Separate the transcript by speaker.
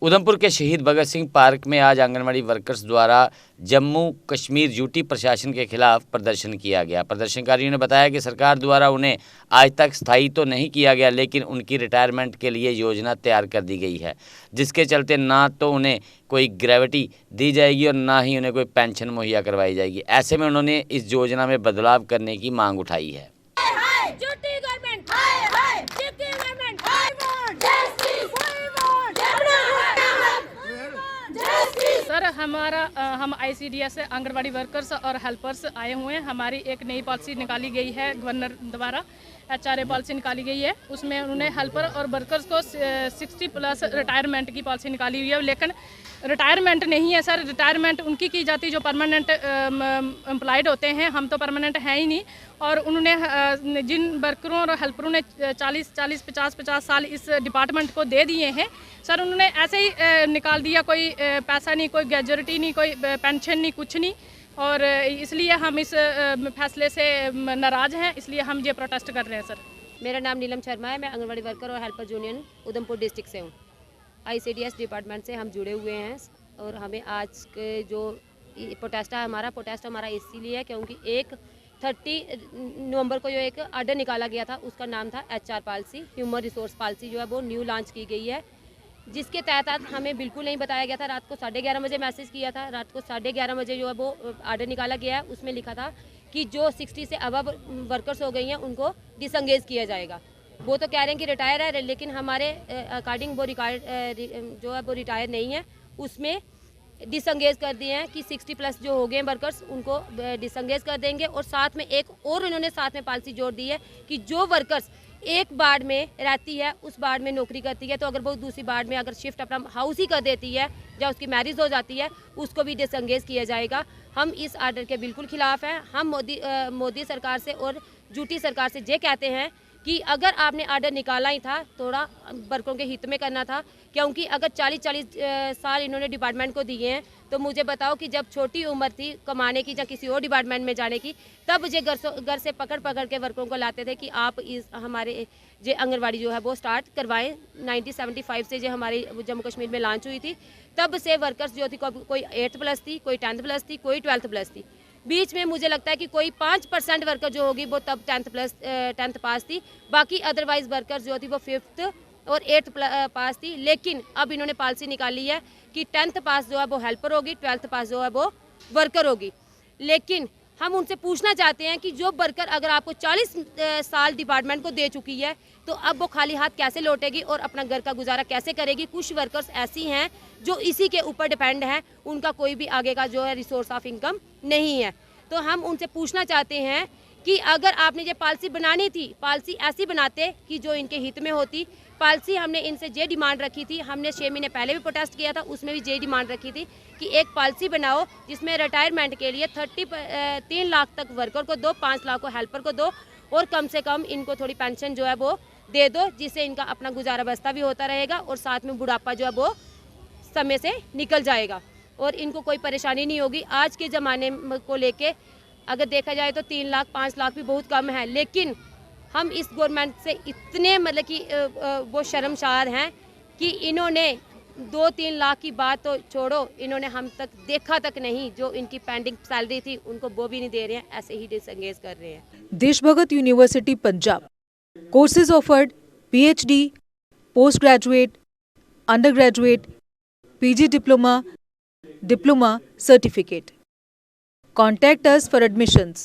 Speaker 1: उधमपुर के शहीद भगत सिंह पार्क में आज आंगनबाड़ी वर्कर्स द्वारा जम्मू कश्मीर यूटी प्रशासन के खिलाफ प्रदर्शन किया गया। प्रदर्शनकारियों ने बताया कि सरकार द्वारा उन्हें आज तक स्थायी तो नहीं किया गया, लेकिन उनकी रिटायरमेंट के लिए योजना तैयार कर दी गई है, जिसके चलते ना तो उन्हें कोई ग्रेविटी दी जाएगी और ना ही उन्हें कोई पेंशन मुहैया करवाई जाएगी। ऐसे में उन्होंने इस योजना में बदलाव करने की मांग उठाई है।
Speaker 2: सर, हम ICDS से आंगनबाड़ी वर्कर्स और हेल्पर्स आए हुए हैं। हमारी एक नई पॉलिसी निकाली गई है गवर्नर द्वारा, HRA पॉलिसी निकाली गई है। उसमें उन्होंने हेल्पर और वर्कर्स को 60+ रिटायरमेंट की पॉलिसी निकाली हुई है, लेकिन रिटायरमेंट नहीं है सर। रिटायरमेंट उनकी की जाती जो परमानेंट एम्प्लॉयड होते हैं, हम तो परमानेंट हैं ही नहीं। और उन्होंने जिन वर्करों और हेल्परों ने 40-40, 50-50 साल इस डिपार्टमेंट को दे दिए हैं सर, उन्होंने ऐसे ही निकाल दिया। कोई पैसा नहीं, कोई ग्रेजुटी नहीं, कोई पेंशन नहीं, कुछ नहीं। और इसलिए हम इस फैसले से नाराज़ हैं, इसलिए हम ये प्रोटेस्ट कर रहे हैं सर।
Speaker 3: मेरा नाम नीलम शर्मा है। मैं आंगनबाड़ी वर्कर और हेल्पर यूनियन उधमपुर डिस्ट्रिक्ट से हूँ। ICDS डिपार्टमेंट से हम जुड़े हुए हैं और हमें आज के जो प्रोटेस्ट है, हमारा प्रोटेस्ट हमारा इसीलिए है क्योंकि 30 नवंबर को जो एक आर्डर निकाला गया था, उसका नाम था HR policy, human resource policy जो है वो न्यू लॉन्च की गई है, जिसके तहत हमें बिल्कुल नहीं बताया गया था। रात को 11:30 बजे मैसेज किया था, रात को 11:30 बजे जो है वो आर्डर निकाला गया है। उसमें लिखा था कि जो 60 से अबव वर्कर्स हो गई हैं उनको डिसंगेज किया जाएगा। वो तो कह रहे हैं कि रिटायर है, लेकिन हमारे अकॉर्डिंग वो जो है वो रिटायर नहीं है। उसमें डिसंगेज कर दिए हैं कि 60+ जो हो गए वर्कर्स उनको डिसंगेज कर देंगे। और साथ में एक और उन्होंने साथ में पॉलिसी जोड़ दी है कि जो वर्कर्स एक वार्ड में रहती है, उस वार्ड में नौकरी करती है, तो अगर वो दूसरी वार्ड में अगर शिफ्ट अपना हाउस ही कर देती है या उसकी मैरिज हो जाती है, उसको भी डिसंगेज किया जाएगा। हम इस आर्डर के बिल्कुल खिलाफ हैं। हम मोदी सरकार से और यूटी सरकार से ये कहते हैं कि अगर आपने आर्डर निकाला ही था, थोड़ा वर्करों के हित में करना था, क्योंकि अगर 40-40 साल इन्होंने डिपार्टमेंट को दिए हैं, तो मुझे बताओ कि जब छोटी उम्र थी कमाने की या किसी और डिपार्टमेंट में जाने की, तब ये घर से पकड़ के वर्करों को लाते थे कि आप हमारे ये आंगनबाड़ी जो है वो स्टार्ट करवाएं। 1975 से जो हमारी जम्मू कश्मीर में लॉन्च हुई थी, तब से वर्कर्स जो थी कोई 8+ थी, कोई 10+ थी, कोई 12+ थी। बीच में मुझे लगता है कि कोई 5% वर्कर जो होगी वो तब 10th पास थी। बाकी अदरवाइज वर्कर्स जो थी वो 5th और 8th पास थी। लेकिन अब इन्होंने पॉलिसी निकाली है कि 10th पास जो है वो हेल्पर होगी, 12th पास जो है वो वर्कर होगी। लेकिन हम उनसे पूछना चाहते हैं कि जो वर्कर अगर आपको 40 साल डिपार्टमेंट को दे चुकी है, तो अब वो खाली हाथ कैसे लौटेगी और अपना घर का गुजारा कैसे करेगी। कुछ वर्कर्स ऐसी हैं जो इसी के ऊपर डिपेंड हैं, उनका कोई भी आगे का जो है रिसोर्स ऑफ इनकम नहीं है। तो हम उनसे पूछना चाहते हैं कि अगर आपने ये पॉलिसी बनानी थी, पॉलिसी ऐसी बनाते कि जो इनके हित में होती। पॉलिसी हमने इनसे ये डिमांड रखी थी, हमने 6 महीने पहले भी प्रोटेस्ट किया था, उसमें भी ये डिमांड रखी थी कि एक पॉलिसी बनाओ जिसमें रिटायरमेंट के लिए 3 लाख तक वर्कर को दो, 5 लाख को हेल्पर को दो, और कम से कम इनको थोड़ी पेंशन जो है वो दे दो, जिससे इनका अपना गुजारा बस्ता भी होता रहेगा और साथ में बुढ़ापा जो है वो समय से निकल जाएगा और इनको कोई परेशानी नहीं होगी। आज के ज़माने को लेके अगर देखा जाए तो 3 लाख 5 लाख भी बहुत कम है, लेकिन हम इस गवर्नमेंट से इतने मतलब कि वो शर्मसार हैं कि इन्होंने 2-3 लाख की बात तो छोड़ो, इन्होंने हम तक देखा तक नहीं। जो इनकी पेंडिंग सैलरी थी उनको वो भी नहीं दे रहे हैं, ऐसे ही डिसंगेज कर रहे हैं।
Speaker 4: Deshbhagat university Punjab courses offered PhD, post graduate, under graduate, PG diploma, certificate. Contact us for admissions.